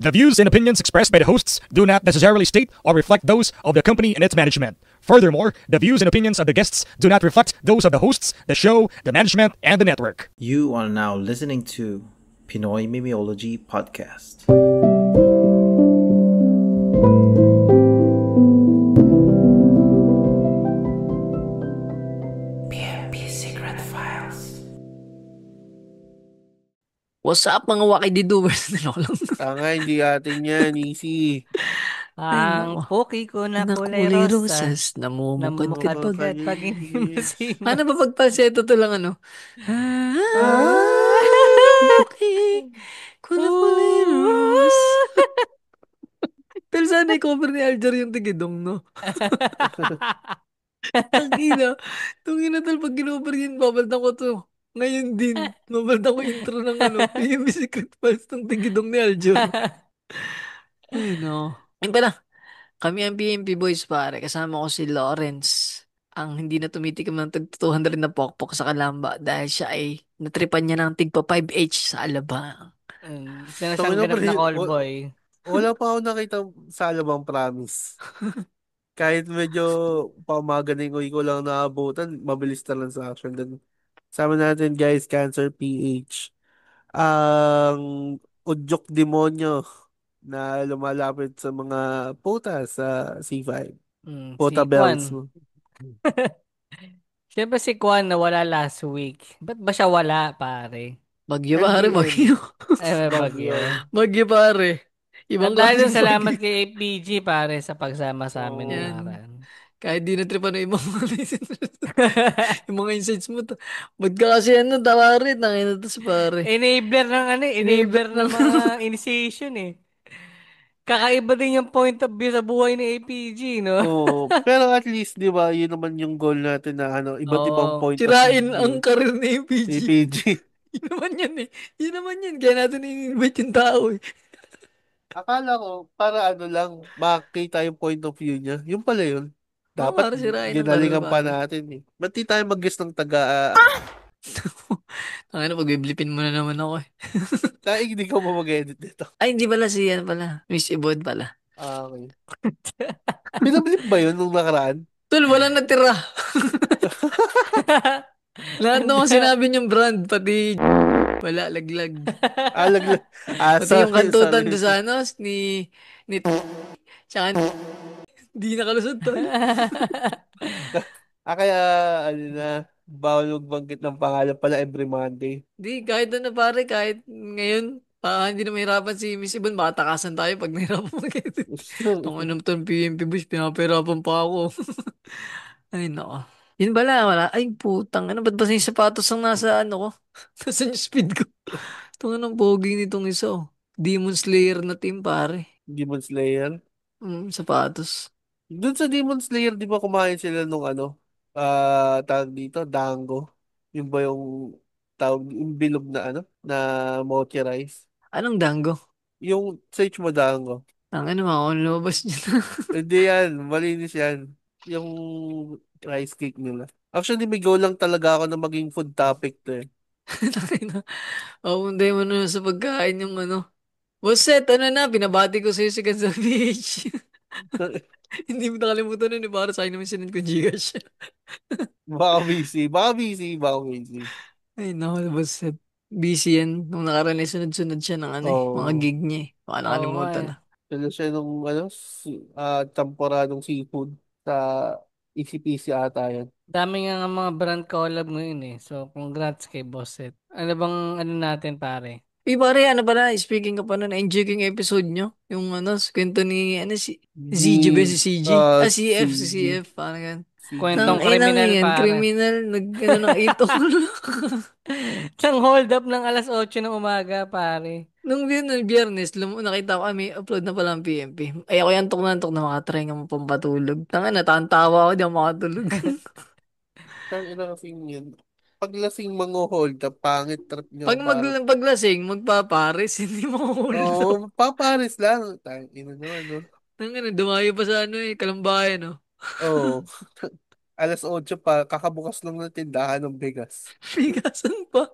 The views and opinions expressed by the hosts do not necessarily state or reflect those of the company and its management. Furthermore, the views and opinions of the guests do not reflect those of the hosts, the show, the management, and the network. You are now listening to Pinoy Mimeology Podcast. PMP Secret Files. What's up mga wakididubers? Nalolong. Tanga, hindi atin yan, easy. Ang puki ko na kulay kulay rosas, rosas, namumukad namumukad pag... pag hindi masima. Ano ba pagpalseto to lang ano? Puki ko na kulay ros. Pero sana i-cover ni Aljar yung tigidong, no? Tangina. Tangina tal pag ginover yun, babaltan ko to. Ngayon din, babaltan ko intro ng ano, yung Secret Files ng tigidong ni Aljar. Ay, no. Ayun pala, kami ang PMP Boys pare. Kasama ko si Lawrence. Ang hindi na tumitikim ng tag 200 na pokpok sa Kalamba dahil siya ay natripan niya ng tigpa 5H sa Alabang. Sino Tangina, siyang ganap pre, na call boy. Wala pa ako nakita sa Alabang Promise. Kahit medyo pamaga na yung uwi ko lang naabutan, mabilis na lang sa action doon. Sama natin guys, Cancer PH. Ang udyok demonyo na lumalapit sa mga puta sa C5. Si Puta Kwan. bells mo. Siyempre si Kwan na wala last week. Ba't ba siya wala, pare? Bagyo pare, NBN. bagyo. Ay, may bagyo. Bagyo pare. Ibang At dahil klaseng dun, salamat bagyo. kay APG, pare, sa pagsama sa amin ng Yan. nakaraan. Kahit di natripan ng ibang mga listeners. Yung mga insights mo to. Ba't ka kasi ano, tawarin, nangin na to si pare. Enabler ng ano, enabler ng mga initiation eh. Kakaiba din yung point of view sa buhay ni APG, no? Oo, pero at least, di ba, yun naman yung goal natin na ano, iba't ibang Oo. point of Sirain ang view. karir ni APG. APG. Yun naman yan eh. Yun naman yan. Kaya natin i-invite yung tao eh. Akala ko, para ano lang, makita yung point of view niya. Yung pala yun. Oo, Dapat para sirain ang karir ginalingan pa pare. natin eh. Ba't di tayo mag-guess ng taga... Ang ano, pag-biblipin mo na naman ako eh. Hindi ko pa mag-edit dito. Ay, hindi pala si yan pala. Miss Ibod pala. Ah, okay. Pinablip ba yun nung nakaraan? Tol, wala natira. Lahat ng sinabi niyong brand, pati wala, laglag. Pati yung kantutan doon sa ano, ni tsaka di nakalusot to. Kaya, ano na, bawal magbanggit ng pangalan pala every Monday. Di, kahit ano pare, kahit ngayon, hindi na mahirapan si Miss Ibon, baka takasan tayo pag nahirapan mag-edit. Nung ano to, PMP Boys, pinapahirapan pa ako. Ay, nako. Yun bala, wala. Ay, putang, ano, ba't ba yung sapatos ang nasa ano ko? Nasa yung speed ko. Ito nga ng pogi nitong isa, oh. Demon Slayer na team, pare. Demon Slayer. Sapatos. Doon sa Demon Slayer, di ba kumain sila nung ano, tawag dito, dango. Yung ba yung tawag, yung bilog na ano, na mochi rice. Anong dango? Yung search mo dango. Ang ano, mga lumabas niya na. Hindi yan, malinis yan. Yung rice cake nila. Actually, may goal lang talaga ako na maging food topic to eh. Hindi mo na sa pagkain yung ano. Boset, ano na, binabati ko sa'yo si Gansa Beach. Hindi mo nakalimutan nun eh, para sa'yo naman sinend ko Gcash. Baka busy. Ay, naku, Boset. Busy yan. Nung nakaraan ay sunod-sunod siya ng ano eh, mga Oh, gig niya eh. Baka Oo nga nakalimutan eh. na. sila siya nung ano, temporadong seafood sa ECPC ata yan. Dami nga mga brand collab ngayon eh. So, congrats kay Bosset. Ano bang ano natin, pare? Pare, ano pala, speaking ka pa nun, enjoy ko yung episode nyo. Yung ano, kwento ni, ano, si ZG ba si CG? CF, si CG. CF, parang gan. Kwentong Ay, nang kriminal, yan, pare. criminal, ano, ng itong. Isang hold up ng alas 8 ng umaga, pare. Nung biyernes, nakita ko, may upload na pala ang PMP. Ay, ako yung antok na makatry nga mo pampatulog. Tanga, natantawa ako, di ako makatulog. Saan ina kasing yun? Pag lasing mga hold up, pangit trip Pag nyo parang. paglasing, magpapares, hindi mo hold up. Oo, paparis lang. Tang ina naman, no? Tanga na, dumayo pa sa ano eh, Kalambayan, no? Oo. Alas 8 pa, kakabukas lang ng tindahan ng bigas. Bigasan pa.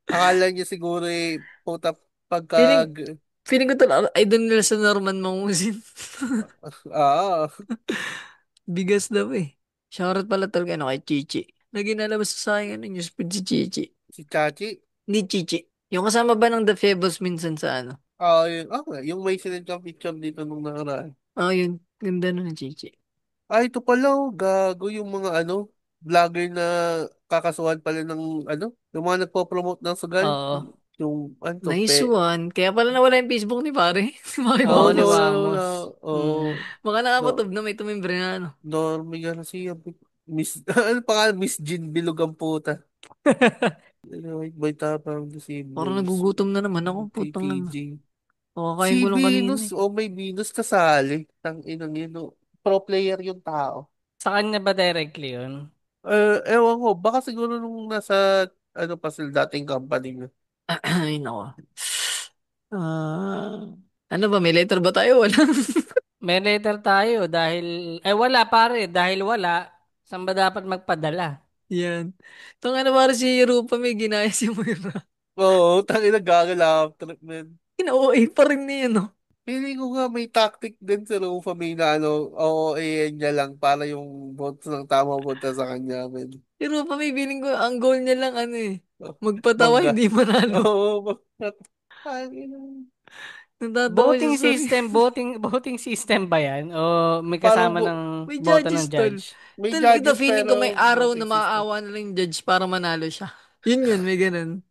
Akala niya siguro eh, puta, pagka Feeling, Feeling ko talaga, idol nila sa Norman Mangusin. Ah, Bigas daw eh. Shoutout pala talaga ano kay Chichi. Lagi nalabas sa akin ano, newsfeed si Chichi. si Chachi. Hindi Chichi. Yung kasama ba ng The Fables minsan sa ano? Yung may sinend kang picture dito nung nakaraan. Oh, yun. Ganda nun ng Chichi. Ito pala, gago yung mga vlogger na kakasuhan pala ng yung mga nagpo-promote ng sugal. Oo. Yung, Nice one. Kaya pala nawala yung Facebook ni pare. Maki Oo, Oo, ni Vamos. nawala. Wamos. Oo. Mm. Baka No, nakapatob na may tumimbre na ano. Normie Garcia. Miss, ano pa nga, Miss Jean Bilog ang puta. Wait, may tapang the Parang symbols. nagugutom na naman ako. Putang ano. PPG. Pakakain Si ko lang kanina Venus, eh. may Venus kasali. Tang inang yun, no. Pro player yung tao. Sa kanya ba directly yun? Ewan ko, baka siguro nung nasa, pa sila dating company niya. Ay, nako. Ah, ano ba? May letter ba tayo? Wala. May letter tayo dahil, wala pare, dahil wala, saan ba dapat magpadala? Yan. Itong ano para si Rupa may ginaya si Moira. Oo, tangina gagalap trip, man. Ina-OA pa rin niya, no? Feeling ko nga may tactic din sa Rufa May na oo, niya lang para yung votes ng tama punta sa kanya, man. Si Rupa may feeling ko, ang goal niya lang ano eh. Oh, Magpatawa, Mangga. hindi manalo. Oo, tangina. Natatawa siya Voting sa sarili. system, voting system ba yan? O may Parang kasama ng May boto ng judges, tol. judge? may Tol, ito judges feeling ko may pero araw na voting system. maaawa na lang yung judge para manalo siya. Yun, may ganun.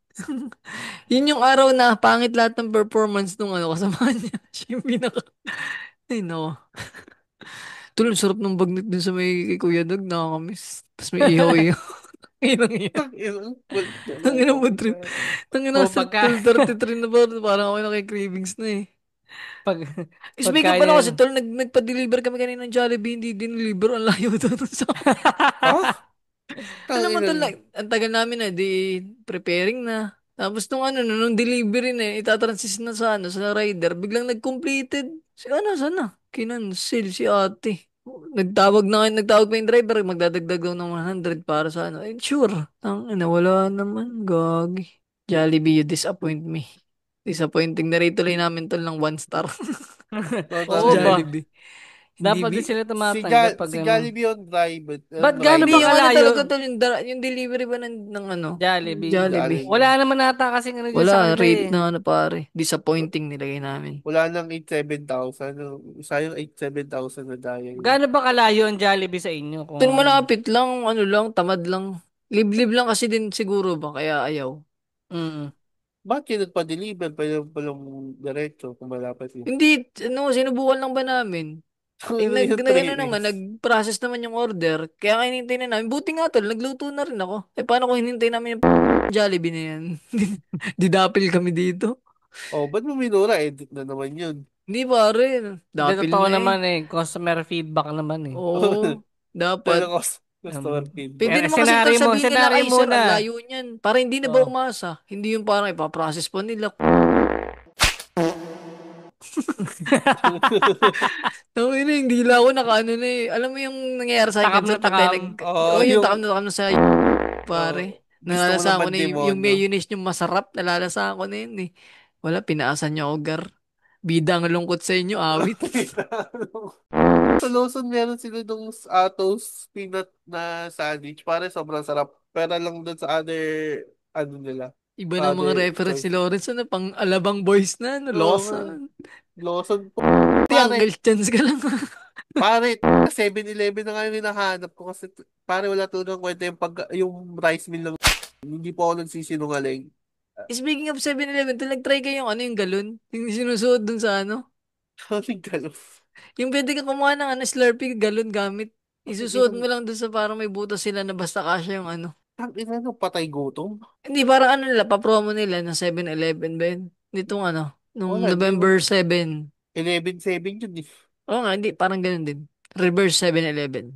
Yun yung araw na pangit lahat ng performance nung ano kasama niya. Siya yung pinaka... Ay, no. Tol, ang sarap ng bagnet dun sa may kay Kuya Dog, nakakamiss. Tapos may ihaw-ihaw. Inang iya. Tangina, wala Ang ina mo akong trip. Ang ina O sa pagka, tol 33 na ba? Parang ako na kay cravings na eh. pag, Speaking pala kasi pagkain, tol, nagpa-deliver kami kanina ng Jollibee, hindi dineliver. Ang layo doon sa... Ha? Alam mo Tangina. tol, ang tagal namin na, di preparing na. Tapos nung ano, nung delivery na, itatransis na sa ano, sa rider, biglang nag-completed. Si ano, sana? Kinancel si ate. Nagtawag pa yung driver, magdadagdag daw ng 100 para sa ano. Sure. Wala naman, gagi. Jollibee, you disappoint me. Disappointing na rate tuloy namin tol ng 1 star. Oh, Sa oo tangina. ba? Jollibee. Hindi, Dapat din sila Si, tumatanggap pag si ano. Jollibee on drive, Ba't on gaano ba hindi rider. yung ano talaga kalayo? tol, yung delivery ba ng ano, Jollibee. Jollibee. Jollibee. Wala naman ata kasing ano dyan sa Wala, kanila rate eh. na ano pare. Disappointing nilagay namin. Wala nang 87,000. Sayang 87,000 na daya yun. Gaano ba kalayo ang Jollibee sa inyo? Ito Kung malapit lang, ano lang, tamad lang. Liblib lang kasi din siguro ba, kaya ayaw. mm. Bakit yun nagpa-deliver? Pwede palang diretso kung malapit yun. Hindi, ano, sinubukan lang ba namin? Eh, Ano yung ano naman, 3 days? nag-process naman yung order. Kaya hinintay na namin. Buti nga tol, nagluto na rin ako. Eh, paano kung hinintay namin yung Jollibee na yan? Didapil kami dito. Oh, ba't mo minura? Edit na naman yun. Hindi pare, Hindi, dapil totoo na eh. naman eh. Customer feedback naman eh. Oo, dapat. Talagang customer Pwede feedback. naman kasi tol sabihin nila, Senaryo ay mo sir, ang na. layo niyan. Para hindi na ba Oh. umasa? Hindi yung parang ipaprocess pa nila. Tawin na, hindi lang ako nakaano na eh. Alam mo yung nangyayari sa akin Takam na kansan pag tayo takam. Oo, Oh, yung yung takam na sa gusto mo Nalalasahan ko naman na yung demonyo. mayonnaise yung masarap. Nalalasahan ko na yun eh. Wala, pinaasan niyo ako, gar. Bida ang lungkot sa inyo, awit. Sa Lawson meron sila dong Atos peanut na sandwich. Pare sobrang sarap. Pero lang dun sa other, nila, Iba ng mga other reference ni choices. Lawrence na pang alabang boys na, ano, Oo nga. Lawson. Lawson po. Di, Pare, Uncle Chance ka lang. pare, 7-Eleven na nga yung hinahanap ko kasi pare wala talagang kwenta yung rice meal lang. Hindi po ako nagsisinungaling. Speaking of 7-Eleven, nag-try kayo yung ano yung galon? Yung sinusuot dun sa ano? Kaming gano'n. Yung pwede ka kumuha ng ano, Slurpee galon gamit. Ang Isusuot inang, mo lang dun sa parang may butas sila na basta kasya yung ano. ang ina no, patay gutom. Hindi, parang ano nila, pa-promo nila ng 7-Eleven ba yun? Nitong ano, nung Wala, hindi mo. November 7. 11-7 yun eh. Oo nga, hindi, parang ganun din. Reverse 7-Eleven.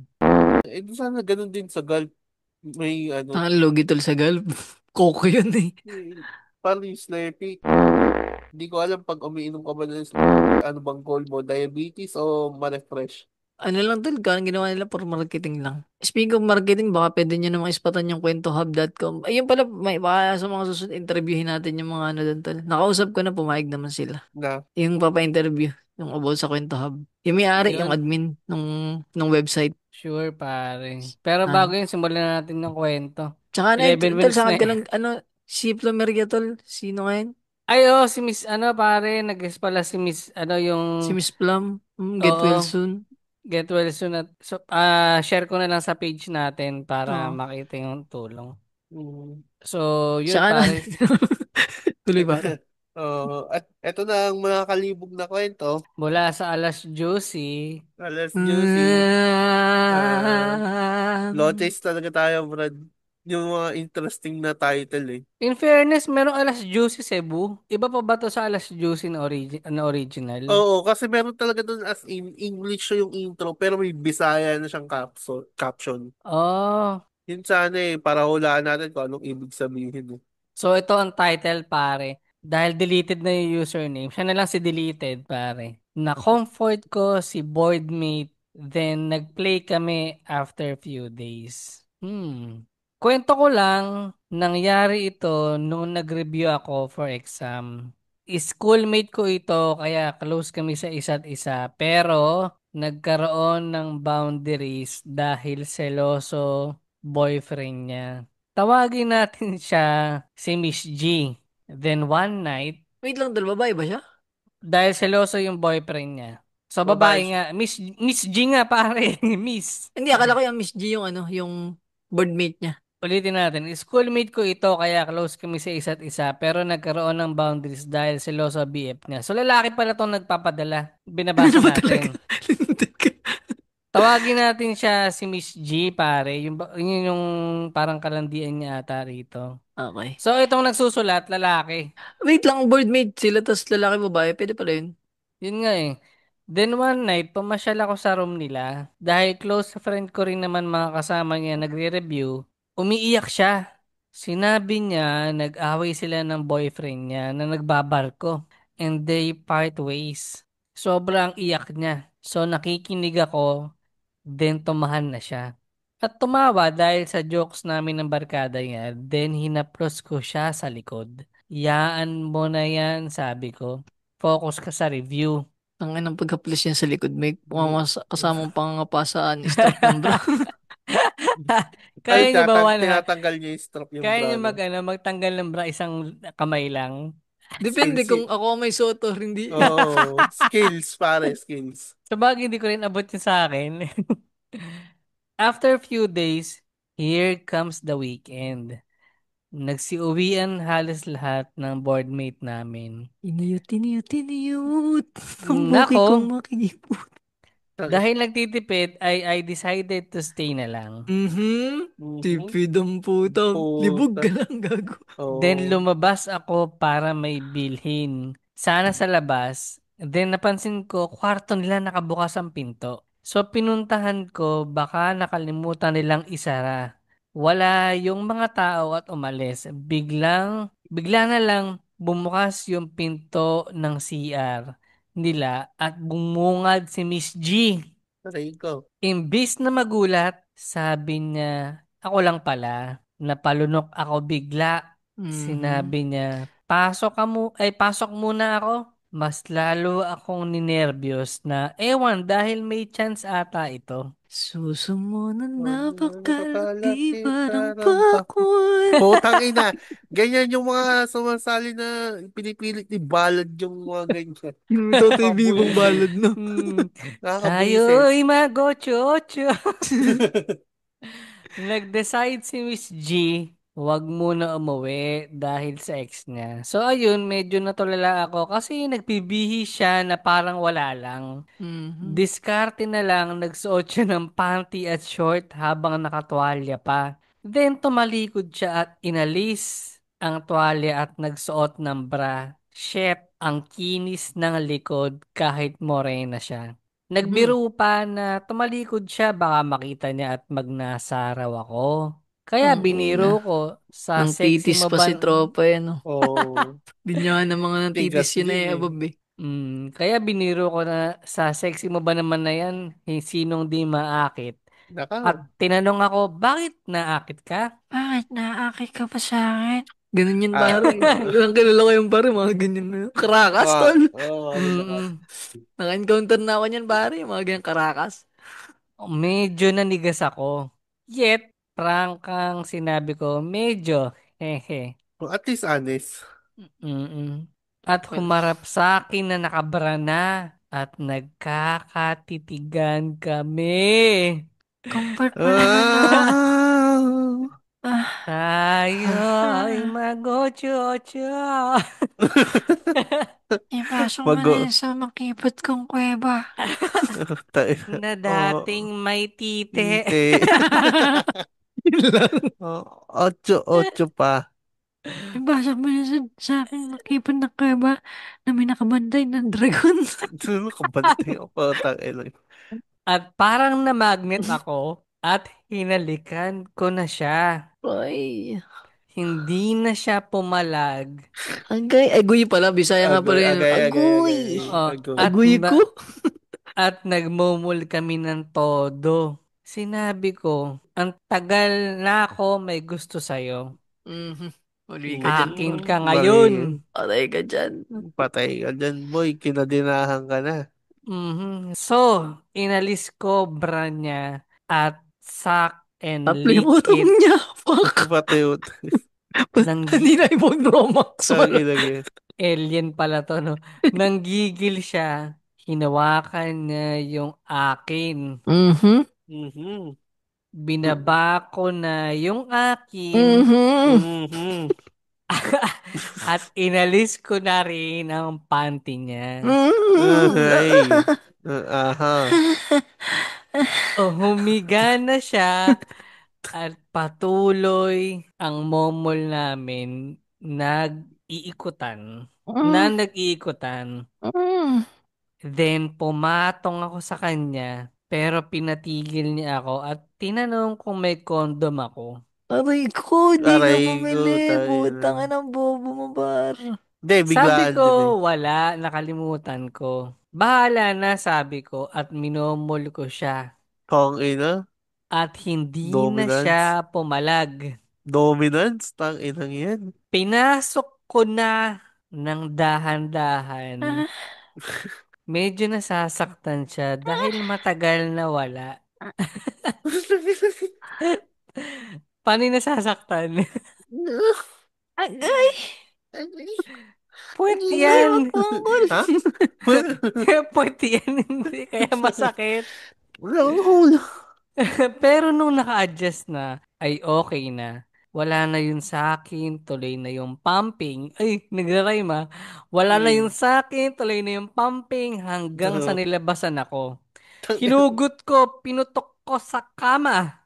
Di sana ganun din sa Gulf. May Ang logi tol sa Gulf. Coco yun eh. parang yung Slurpee. Hindi ko alam pag umiinom ka ba ng Slurpee, ano bang goal mo? Diabetes o ma-refresh? Ano lang tol, ginawa nila for marketing lang. Speaking of marketing, baka pwede nyo namang ispatan yung kwentohub.com. Ayun pala, baka sa mga susunod interviewin natin yung mga ano doon tol. Nakausap ko na, pumayag naman sila. Na, Yung papa-interview, yung about sa Kwento Hub. Yung may-ari, yung Yun. admin nung website. Sure, pare. Pero Ah. bago yun, simulan natin ng kwento. Tsaka ano, 11 tol, minutes sa na ka eh. lang, ano, si Plomeria tol, sino nga yun? Ay, oh, si Miss, ano, pare, nag-guest pala si Miss, ano, Si yung, Miss Plum, get well oo, soon. get well soon at, so, share ko na lang sa page natin para Oo. makita yung tulong. mm, So, yun, Tsaka ano, pare. tuloy pare. at eto na ang mga kalibog na kwento. Mula sa Alas Juicy, Alas juicy. Ah, Lotes talaga tayo, Brad. Yung mga interesting na title eh. in fairness, merong Alas Juicy Cebu. Iba pa ba to sa Alas Juicy na original? Oo, kasi meron talaga dun as in English siya yung intro pero may Bisaya na siyang caption. Oh, Yun sana eh, para hulaan natin kung anong ibig sabihin eh. so ito ang title, pare. Dahil deleted na yung username, siya na lang si deleted, pare. Na-comfort ko si boardmate, then nag-play kami after few days. Kwento ko lang, nangyari ito nung nag-review ako for exam. Schoolmate ko ito, kaya close kami sa isa't isa. Pero, nagkaroon ng boundaries dahil seloso boyfriend niya. Tawagin natin siya si Miss G. Then one night, Wait lang tol, babae ba siya? dahil seloso yung boyfriend niya. So Babae babae nga, Miss G nga pare, Miss. Hindi, akala ko yung Miss G yung ano, yung boardmate niya. Ulitin natin, schoolmate ko ito kaya close kami sa isa't isa pero nagkaroon ng boundaries dahil seloso BF niya. So lalaki pala itong nagpapadala. Ano Binabasa naman talaga? natin. Tawagin natin siya si Miss G pare. Yun yung parang kalandian niya ata rito. Okay. So itong nagsusulat, lalaki. Wait lang, boardmate sila, tas lalaki babae, pwede pala yun. Yun nga eh. Then one night, pumasyal ako sa room nila. Dahil close friend ko rin naman mga kasama niya nagre-review, umiiyak siya. Sinabi niya, nag-away sila ng boyfriend niya na nagbabarko. And they part ways. Sobrang iyak niya. So nakikinig ako, then tumahan na siya. At tumawa dahil sa jokes namin ng barkada niya, then hinaplos ko siya sa likod. Yaan mo na yan, sabi ko. Focus ka sa review. Ang inang pagka-plus niya sa likod, may Mm. kasamang pangangapasaan, strap ng bra. Kaya niyo ba tinatanggal niya yung strap yung kaya bra niyo niya. magtanggal ng bra isang kamay lang? Depende Skills kung ako may soto or hindi. Oo, skills pare, skills. Sa bagay, hindi ko rin abot yun sa akin. After a few days, here comes the weekend. Nagsiuwian halos lahat ng boardmate namin. Iniyot. Ang buki Nako, kong makikipot. dahil nagtitipid ay I decided to stay na lang. Mhm. Mhm. Tipid ang putang. Libog Puta. ka lang, gago. Then Oo. lumabas ako para may bilhin. Sana sa labas. Then napansin ko, kwarto nila nakabukas ang pinto. So pinuntahan ko, baka nakalimutan nilang isara. Wala yung mga tao at umalis. Bigla na lang bumukas yung pinto ng CR nila at bumungad si Miss G. Aray ko. Imbis na magulat, sabi niya, ako lang pala. Napalunok ako bigla. Mhm. Sinabi niya, pasok muna ako. Mas lalo akong ninervyos na, ewan, dahil may chance ata ito. Suso mo na napakalaki Napakalaki parang parang pa. pakwan. Putang ina. Ganyan yung mga sumasali na pinipilit ni Balad yung mga ganyan. Yung Totoy Bibong Nakakabuisit. balad, no? Hmm, Nakakabuisit. tayo'y magochocho. Nag-decide si Miss G, wag muna umuwi dahil sa ex niya. So ayun, medyo natulala ako kasi nagbibihi siya na parang wala lang. Mhm. Diskarte na lang, nagsuot siya ng panty at short habang nakatwalya pa. Then tumalikod siya at inalis ang tuwalya at nagsuot ng bra. Shit, ang kinis ng likod kahit morena siya. Mhm. Nagbiro pa na tumalikod siya baka makita niya at magnasaraw ako. Kaya Ang ina. biniro ko sa Nang sexy titis mo pa ba? si tropa yan, no? Oh, Binyahan ng mga nang titis tigas yun din eh, eh. abab eh. Kaya biniro ko na sa sexy mo ba naman na yan, sinong di maakit. Naka. At tinanong ako, bakit naakit ka? Bakit naakit ka pa sa akin? Ganun yun, Ah, pare. Ilang kilala ko yung pare, mga ganyan na yun. Karakas, tol. mga lakas. Mm, Naka-encounter na ako niyan, pare. Yung mga ganyan karakas. medyo nanigas ako. Yet, prangkang sinabi ko, medyo, hehe. At least honest. Mm. At Well, humarap sa akin na nakabara na at nagkakatitigan kami. comfort mo naman ako. Ah! Ah, Tayo ay ah. mag-ocho-ocho. Ipasok mo na Mago. yun sa makipot kong kuweba. Tayo. Na dating Oh, may tite. tite. Yun lang. Oh, ocho, ocho pa. Ipasok mo na sa aking makipot na kuweba na may nakabantay ng dragon. Sino kabantay ako? Tangina. At parang na-magnet ako at hinalikan ko na siya. Ay, Hindi na siya pumalag. agay. Aguy pala, Bisaya nga Agoy, pala yun. agay, agay, Aguy. agay. Oh, Agoy. at Aguy ko. nagmumul kami ng todo. Sinabi ko, ang tagal na ako may gusto sa'yo. Mhm. Uli ka dyan, Akin boy. ka Bali. ngayon. Aray ka dyan. Patay ka dyan, boy. Kinadinahan ka na. So, inalis ko bra niya at suck and Tatlo yung lick utang it niya. Fuck. Patay ut. ng Hindi na iPhone Pro Max. Ang Wala. inagay. alien pala to, no? Nanggigil siya. Hinawakan niya yung akin. Mhm. Mhm. Binaba ko na yung akin Mhm. Mhm. at inalis ko na rin ang panty niya. Mhm. Ay. Aha. O humiga na siya at patuloy ang momol namin nag-iikutan. Mhm. Then pumatong ako sa kanya pero pinatigil niya ako at tinanong kung may kondom ako. Aray ko, di ka Aray ko, bumili. tayo na. Putang ina, bobo mo, bar. Hindi, Sabi biglaan ko, din eh. wala, nakalimutan ko. Bahala na, sabi ko, at minomol ko siya. Kong ina. At hindi na Dominance. siya pumalag. Dominance? Tang inang yan. Pinasok ko na ng dahan-dahan. Ah, Medyo nasasaktan siya dahil matagal na wala. Paano yung nasasaktan? agay. Puwet Agay, yan. wag mo angkol. Ha? Puwet yan, hindi kaya masakit. Wala akong hula. Pero nung naka-adjust na, ay okay na. Wala na yun sa akin, tuloy na yung pumping. Ay, nagra-rhyme ah. Wala na yung sa akin, tuloy na yung pumping hanggang sa nilabasan ako. Hinugot ko, pinutok ko sa kama.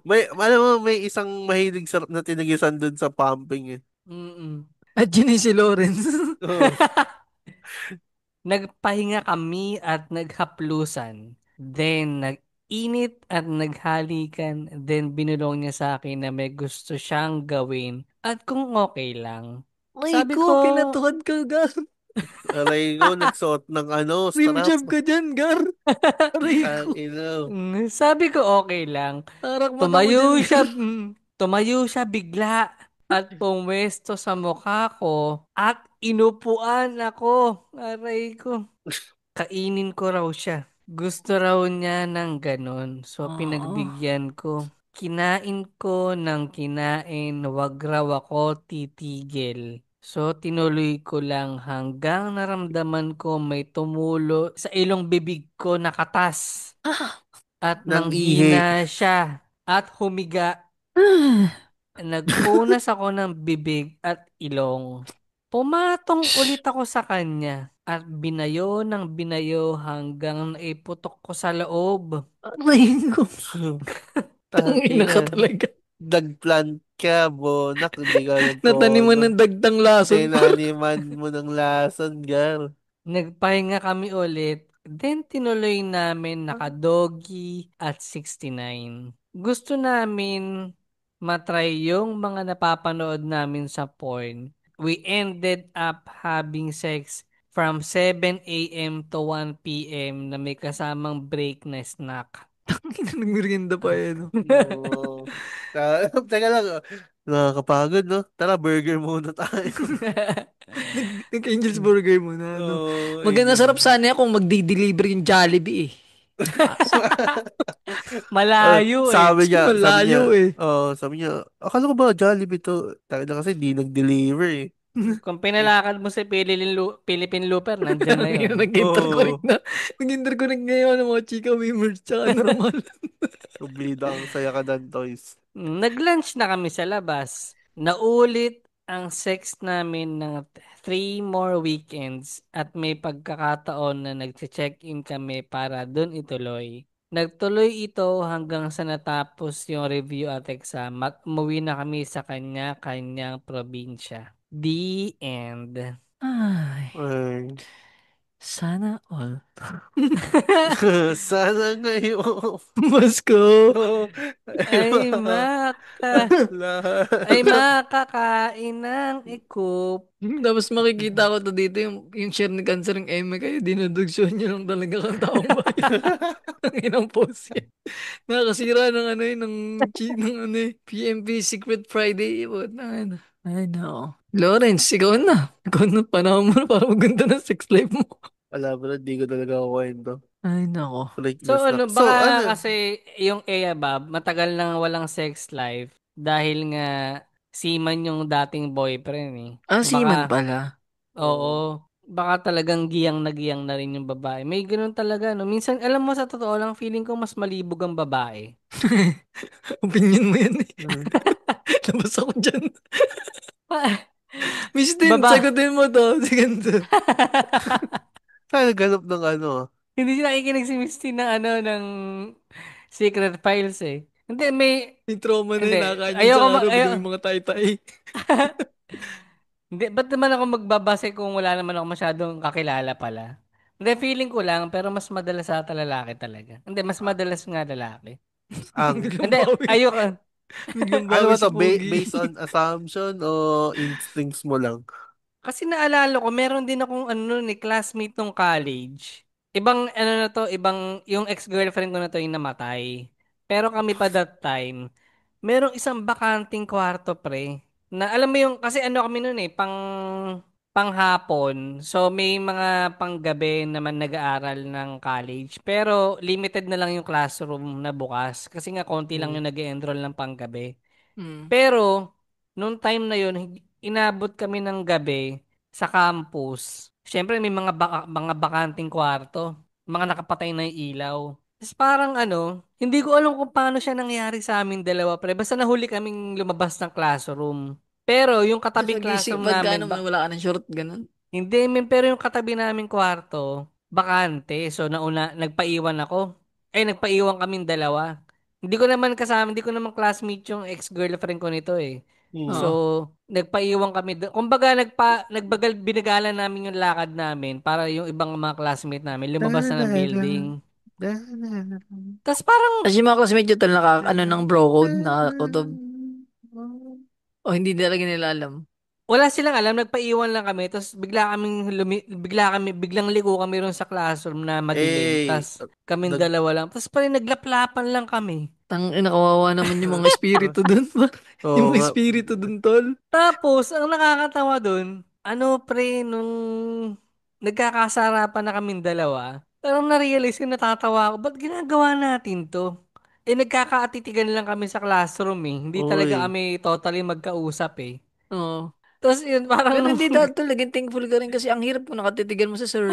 May, alam mo, may isang mahilig na tinagisan dun sa pumping eh. Mm-mm. At yun yung si Lawrence. Oo. Nagpahinga kami at naghaplusan. Then, nag-init at naghalikan. Then, binulong niya sa akin na may gusto siyang gawin at kung okay lang. Ay Sabi ko, ko, kinatukan ka, Gar. Aray ko, nagsuot ng ano, Rim strap. job ka dyan, Gar. Aray Tang ko. ina. sabi ko okay lang. Tarak mata mo dyan, Tumayo siya, Gar. tumayo siya bigla at pumwesto sa mukha ko at inupuan ako. Aray ko. Kainin ko raw siya. Gusto raw niya ng ganon. So, Oo. pinagbigyan ko. Kinain ko ng kinain, wag raw ako titigil. So, tinuloy ko lang hanggang naramdaman ko may tumulo sa ilong bibig ko nakatas. Ah. At Nang ihi. nanghina siya at humiga. Ah. Nagpunas ako ng bibig at ilong. Pumatong ulit ako sa kanya at binayo ng binayo hanggang naiputok ko sa loob. Aray ko. Tang Tangina ina. ka talaga. Nagplant ka, bonak. Hindi ka Nataniman nagtodo. ng dagtang lason, par. Tinaniman mo ng lason, gar. Nagpahinga kami ulit. Then tinuloy namin naka-doggy at 69. Gusto namin matry yung mga napapanood namin sa porn. We ended up having sex from 7 a.m. to 1 p.m. na may kasamang break na snack. Nagmerienda pa no? Oo. Teka lang. Nakakapagod, no? Tara, burger muna tayo. Nag-Angel's Burger muna, no? Oo, Maganda Angels. sarap sana kung magdi-deliver yung Jollibee eh. Malayo eh. Sabi niya, Malayo eh. sabi niya, akala ko ba Jollibee to? Tayo na kasi di nag-deliver eh. Kung pinalakad mo si Philippine Looper, nandyan na yun. Nag-interconnect Oo. na. Nag-interconnect ngayon ng mga chika Wimmers tsaka normal. Bida ang saya ka dan, toys. Nag-lunch na kami sa labas. Naulit ang sex namin ng 3 more weekends at may pagkakataon na nag-check-in kami para dun ituloy. Nagtuloy ito hanggang sa natapos yung review at exam at umuwi na kami sa kanya-kanyang probinsya. The end. Ay, Ay. sana all. Sana ngayon. Masko. Ay, Lahat. ay makakain ng ikup. Tapos makikita ko to dito yung share ni Cancer ng Eme kayo dinudugsyon nyo lang talaga kang taong bayan. Ang inang post yan. Nakakasira ng ano yun, ng ano PMP Secret Friday. What na ano. Ay, no. Lawrence, ikaw na. Ikaw na, panahon mo na para maganda ng sex life mo. Alam mo na, di ko talaga kukwento. Ay, nako. Freak So na snack. ano, So, baka ano? kasi yung Ea Bab, matagal nang walang sex life dahil nga seaman yung dating boyfriend eh. Ah, seaman Baka, pala. Oh, oo, baka talagang giyang na rin yung babae. May ganun talaga, no? Minsan, alam mo, sa totoo lang, feeling ko mas malibog ang babae. Opinion mo yan eh. mm. Labas ako dyan. Miss Tin, Baba, sagutin mo to. Sige. Kaya naghanap ng ano. hindi siya nakikinig si Misty ng ano, ng Secret Files eh. Hindi, may, May trauma na hindi, yun. Nakain yun sa araw. ayaw, Biglang may mga tay-tay. hindi, ba't naman ako magbabase kung wala naman ako masyadong kakilala pala? Hindi, feeling ko lang, pero mas madalas sa lalaki talaga. Hindi, mas madalas nga lalaki. Ang, Biglang Hindi, bawi. ayoko. Biglang ano bawi ba si to? Pogi. Based on assumption o instincts mo lang? Kasi naalala ko, meron din akong ano ni classmate nung college. Ibang ano na to, ibang yung ex-girlfriend ko na to yung namatay. Pero kami pa that time, merong isang bakanting kwarto pre. Na alam mo yung kasi ano kami noon eh, panghapon. So may mga panggabi naman nag-aaral ng college. Pero limited na lang yung classroom na bukas kasi nga konti lang Mm. yung nag-enroll ng panggabi. Hmm. Pero, nung time na yun, inabot kami ng gabi sa campus. Siyempre, may mga bakanting kwarto. Mga nakapatay na yung ilaw. Tapos parang ano, hindi ko alam kung paano siya nangyari sa amin dalawa, pre. Basta nahuli kaming lumabas ng classroom. Pero yung katabing Nagising, classroom pagka namin, naman wala ka ng short, ganun. hindi, pero yung katabi naming kwarto, bakante. So, nagpaiwan ako. Nagpaiwan kaming dalawa. Hindi ko naman classmate yung ex-girlfriend ko nito eh. So, Oo. nagpaiwan kami doon. Kumbaga, binagalan namin yung lakad namin para yung ibang mga classmate namin lumabas na ng building. Tapos parang, Kasi yung mga classmate yun talaga ano ng bro code na kutob. O hindi talaga nila alam. wala silang alam, nagpaiwan lang kami. Tapos biglang liko kami ron sa classroom na madilim. Eh, Tapos kaming nag, dalawa lang. Tapos pa rin naglaplapan lang kami. Ina, kawawa naman yung mga espiritu dun. oo Yung mga nga. espiritu dun, tol. Tapos, ang nakakatawa dun, ano pre, nung nagkakasarapan na kaming dalawa, parang na-realize ko, natatawa ako, ba't ginagawa natin to? Nagkakaatitigan lang kami sa classroom eh. Hindi talaga Uy. kami totally magkausap eh. Oo. Tapos yun, parang Pero nung... hindi dahil tol, naging thankful ka rin kasi ang hirap kung nakatitigan mo sa sir.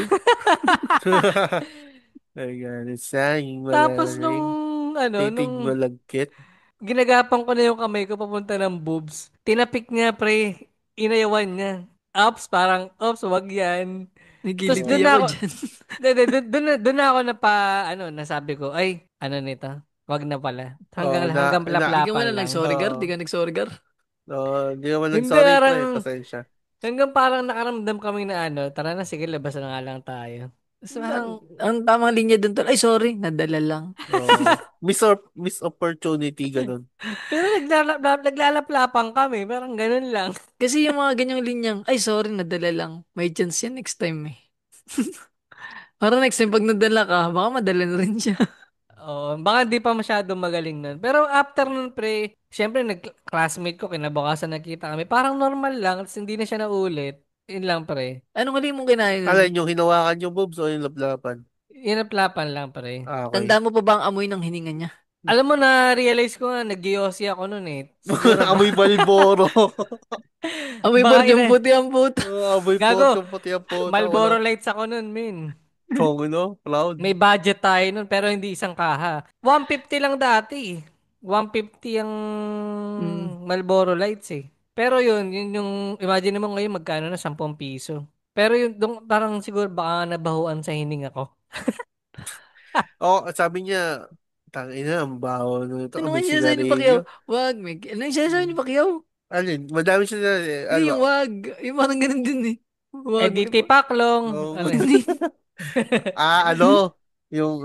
Ayan, sayang Tapos nung, malalim. ano, Titig nung malagkit. ginagapan ko na yung kamay ko papunta ng boobs, tinapik niya, pre, inayawan niya. Ops, parang, ops, wag yan. Tapos Nagiliti doon Oo. na ako ako, dyan. doon na ako nasabi ko, ay, ano nito, wag na pala. Oo, Hanggang Di ka man plaplapan lang lang. nag-sorry, Gar. Di oo. ka nag-sorry, Gar. Hindi naman Hindi, nag-sorry pre, parang, pasensya. hanggang parang nakaramdam kami na ano, tara na, sige, labas na nga lang tayo. Tapos parang, Ang tamang linya dun, tol. Ay, sorry. Nadala lang. Oo. Miss opportunity, ganun. pero naglalaplapan kami, parang ganun lang. Kasi yung mga ganyang linyang, ay, sorry, nadala lang. May chance yan next time eh. Para next time pag nadala ka, baka madala na rin siya. Oo, baka di pa masyado magaling nun. Pero after nun, pre, syempre, nag-classmate ko, kinabukasan nakita kami. Parang normal lang, tapos hindi na siya naulit. Yun lang, pre. Anong huli mong kinain nun? Alin, yung hinawakan yung boobs o yung laplapan? Inaplapan lang, pre. Ah, okay. Tanda mo pa ba ang amoy ng hininga niya? Alam mo na, realize ko nga, nag-Yossi ako nun eh. Siguro ba? Amoy Malboro. Amoy Baka ina, puti ang puta. Amoy gago, potyong puti ang puta. Malboro Wala. Lights ako nun, min. Chong, no? Proud. May budget tayo nun, pero hindi isang kaha. 150 lang dati. 150 ang Mm. Marlboro Lights eh. Pero yun yung, imagine mo ngayon magkano na, 10 piso. Pero yun, parang siguro baka nabahuan sa hininga ko. Oh, sabi niya, tangina, ang baho nito. Ano nga Amoy yung sinasabi ni Pacquiao? sigarilyo. Wag, Meg. Ano yung sinasabi ni Pacquiao? Alin, madami siya na, Hindi, ano, yung wag. Yung parang ganun din eh. Eh Wag. di tipaklong. oh, Ano? Hindi. ano, yung,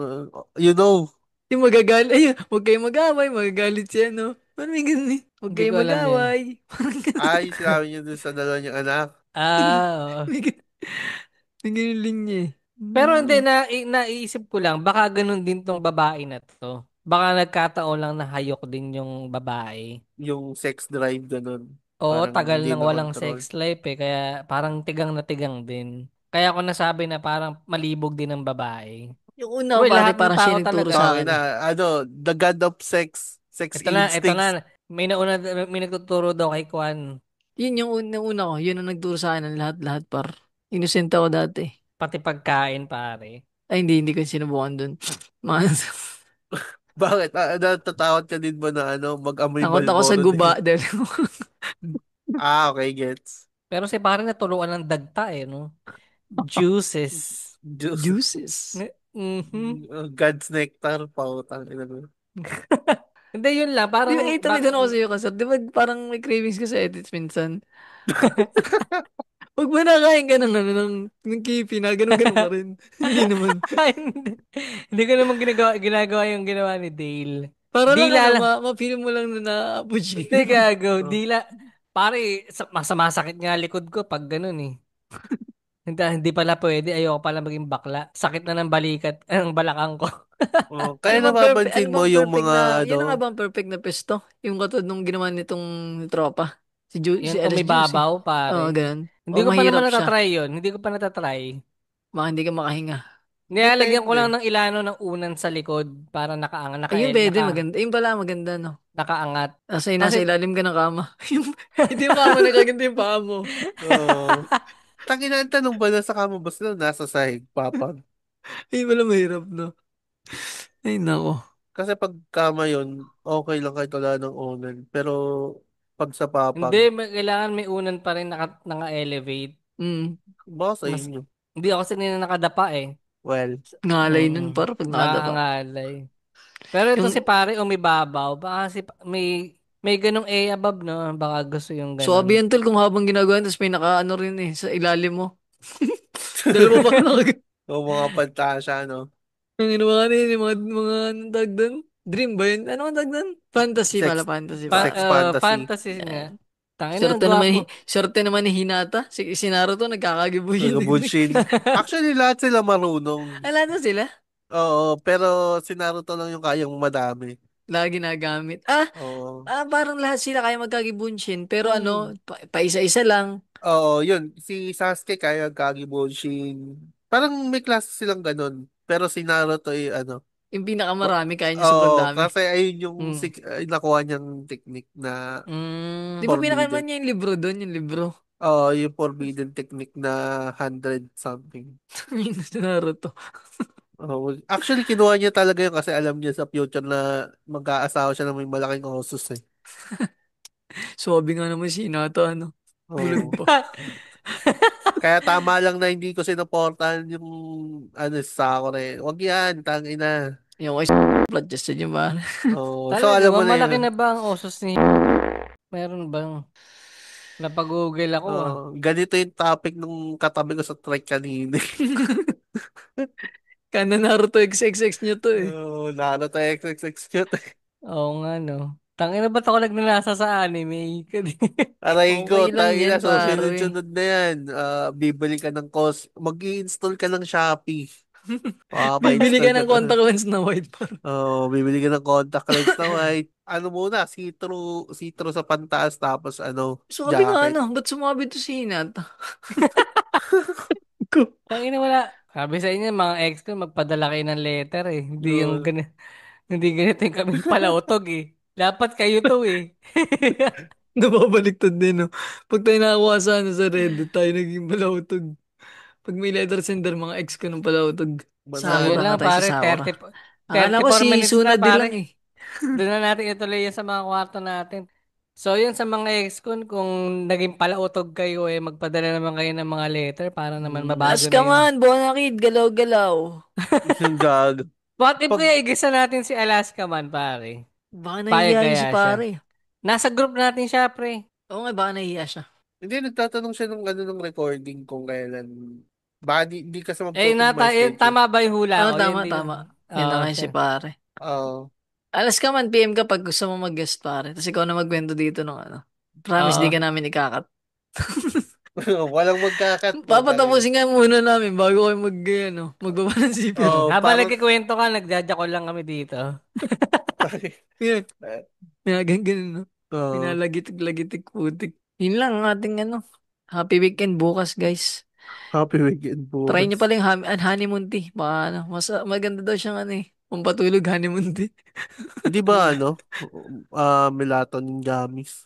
you know, Yung magagalit. Ayun, huwag kayong mag-away. Magagalit siya, no? Parang may ganun eh. Huwag Hindi ko kayong alam yun. mag-away. Parang ganun. yung sinabi niya dun sa dalawa niyang anak. Ah, oo. May ganun, may ganun linya eh. Pero hindi, Mm. naiisip ko lang, baka ganun din tong babae na to. Baka nagkataon lang na hayok din yung babae. Yung sex drive, ganun. Oo, Parang tagal hindi nang na walang control. sex life eh. Kaya parang tigang na tigang din. Kaya ako nasabi na parang malibog din ng babae. Yung una ko Uy, pare, lahat ng parang siya tao yung nagturo talaga. sa Tangina, akin eh. the god of sex Ito instincts. na. May nagtuturo daw kay Kwan. Yun yung una ko. Yun ang nagturo sa akin ng lahat-lahat par. Innocent ako dati. Pati pagkain, pare. Ay, hindi ko sinubukan dun. Mga, Bakit? Natatakot ka din ba na mag-amoy takot ako sa Malboro guba din? dahil Okay, gets. Pero si pare natuluan ng dagta eh, no? Juices. Juice. juices. Mhm. God's nectar, pautang. Ina mo. Hindi, yun lang. Di ba, Parang, ito may tanong ko sa'yo kasi, di ba parang may cravings ka sa edits minsan? Pag ba nakain ka ng, ng kipi na, ganun-ganun ka rin. Hindi naman. hindi, hindi ko naman ginagawa yung ginawa ni Dale. Para lang Dila lang. ma-feel mo lang na na-appreciate. Hindi gago. Oh. Dila. Pare, masakit nga likod ko pag ganun eh. Hindi pala pwede. Ayoko pala maging bakla. Sakit na ng balikat, ng balakang ko. Oh, Ano kaya bang perfect, ano napapansin mo bang yung perfect mga na, yun na nga bang perfect na pesto? Yung katulad nung ginawa nitong tropa. Si Yung Alice Juice eh. umibabaw, Oo, pare. ganun. Hindi O ko pa naman mahirap siya. natatry yun. Hindi ko pa natatry. Baka hindi ka makahinga. Nilalagyan ko depende. lang ng ilano ng unan sa likod para nakaangat, Ayun, pwede, maganda. Ayun pala, maganda, no? nakaangat. Nasa Kasi, ilalim ka ng kama. Hindi yung kama, nakaganto yung paa mo. Oh. Tangina, ang tanong ba nasa kamo ba sila? Nasa sahig, papag. Ayun pala mahirap, no? Ay, nako. Kasi pag kama yun, okay lang kahit wala ng onan. Pero pag sa papag, hindi, kailangan may unan pa rin naka-elevate. Mm. baka sa Mas, inyo. hindi ako sanay na nakadapa eh. Well, Ngalay nun, Mm, par, pag nakadapa. nakaangalay. Pero ito Yung si pare umibabaw. Baka may ganong A above, no? Baka gusto yung swabe ganon. yan, tol, kung habang ginagawa, tapos may naka-ano rin eh, sa ilalim mo. Dalawa pa naka o mga pantasya, no? Ang ginawa kanina, yung mga, anong tawag doon? Dream ba yun? Ano ang tawag doon? Fantasy pala, Sex, fantasy pala. sex fantasy. Fantasy nga. Yan. Tangina, ang gwapo. Swerte naman ni Hinata. Si Naruto, nagkakagibo yun. Nagabunshin. Actually, lahat sila marunong. Ala na sila. Oo, pero si Naruto lang yung kayang madami. Lagi nagamit. Oo. Parang lahat sila kaya magkagibunshin. Pero Hmm. ano, paisa-isa lang. Oo, yun. Si Sasuke kaya Kage Bunshin. Parang may klase silang ganun. Pero si Naruto ay Yung pinakamarami, kaya niya sobrang Oo, dami. kasi ayun yung Mm. nakuha niyang technique na Di ba Mm. forbidden. pinakaman niya yung libro doon, yung libro? Oo, yung forbidden technique na 100 something. Yung sa Naruto. Oo. Actually, kinuha niya talaga yun kasi alam niya sa future na mag-aasawa siya ng may malaking osos eh. Sabi nga naman si Hinata, ano? Bulag Oo. pa. Kaya tama lang na hindi ko sinuportahan yung si Sakura. Wag yan, tangina. Yung kay plot just yun ba? Oo. So, Talaga alam ba? mo na Malaki yun. na ba ang osos ni... Meron bang... Napag-google ako ah. Ganito yung topic nung katabi ko sa trek kanina. Kana Naruto XXX niya to eh. Lalo tayo XXX cute. Oo nga no. Tangina, ba't ako nagnanasa sa anime? Aray ko, Okay lang tangina, yan, pare. susunod-sunod na yan. Bibili ka ng mag-i-install ka ng Shopee. Bibili Makaka-install ka ka ng na. contact lens na white, pare. Bibili ka ng contact lens na white. Ano muna, see-through sa pantaas, tapos Sabi nga, jacket. ba't sumabi to si Hinata? Tangina, wala. Sabi sa inyo, mga ex ko, magpadala kayo ng letter eh. No. Hindi ganito yung kaming palautog eh. Dapat kayo to eh. Nababaliktad din, no? Pag tayo nakakuha sa Reddit, tayo naging palautog. Pag may letter sender, mga ex ko ng palautog. So, yun Sakura Banana. nga lang tayo pare, sa Sakura. 30, Akala ko 34 si minutes na Sunad din lang pare. eh. Doon na natin ituloy yan sa mga kwarto natin. So, yun sa mga ex-con, kung naging palautog kayo eh, magpadala naman kayo ng mga letter para naman mabago na yung... Alaska man, Bonakid, galaw-galaw. Yung gag. What if Pag, kaya igisa natin si Alaska man, pare? Baka Payag nahihiya yun si kaya siya. pare. Nasa group natin siya, pre. Oo nga, baka nahihiya siya. hindi, nagtatanong siya ng recording kung kailan. Baka di kasi Eh, magtutugma yung schedule. tama ba yung hula Oo, ko? Yun tama, din. tama. Yan Oo, na kayo si siya. pare. Oo. Alaska man, PM ka pag gusto mo mag-guest pare. Tapos ikaw na magkwento dito ng ano. Promise, Oo. di ka namin ikakat. Walang magkakat, putang. Papatapusin nga muna namin bago kayo magbaba ng CPR. Oh, Habang parang nagkikwento ka, nagjajakol lang kami dito. Yan, ganun, no? oh, Pinalagitik-lagitik putik. Yun lang ang ating happy weekend bukas, guys. happy weekend Try nyo bukas. pala yung honeymoon tea. Baka maganda daw siyang pampatulog honeymoon tea. Hindi ba melatonin gummies?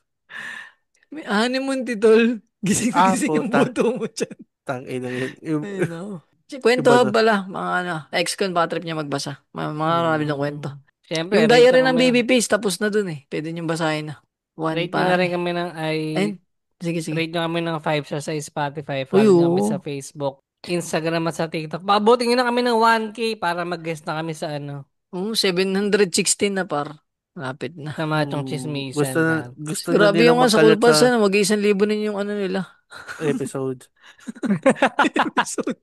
May honeymoon tea, tol. Gising na gising ang Puta. buto mo dyan. Tangina yun. Ayun, no. Kwento Iba hub na. pala, mga ex-con bad trip niya magbasa. Mga marami ng kwento. Siyempre, Yung rate nyo diary ng kami. baby face, tapos na dun eh. Pwede nyo basahin na. One Rate nyo na rin pare. kami ng Ayun. Sige, sige. rate nyo kami ng 5 stars sa Spotify. Uy, Follow nyo kami sa oo. Facebook, Instagram at sa TikTok. Paabutin nyo na kami ng 1K para mag-guest na kami sa 716 na par. Lapit na. sa Machong Chismisan. Gusto na Grabe nilang yung sa magkalat Kulpas, sa mag-1,000 na yung nila. episode. Episode.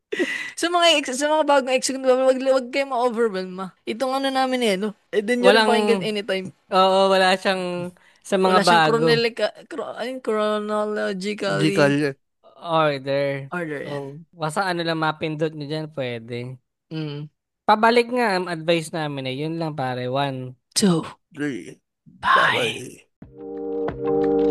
Sa mga bagong ex, wag kayo ma-overwhelm ma. Itong namin then nyo rin Walang, pakinggan anytime. oo, wala siyang sa mga Wala siyang bago chronologically Gical. order. order yan. Oh. Basta lang mapindot nyo dyan, pwede. Mm. Pabalik nga, ang advice namin yun lang pare, 1. 2. 3. Bye. Bye-bye.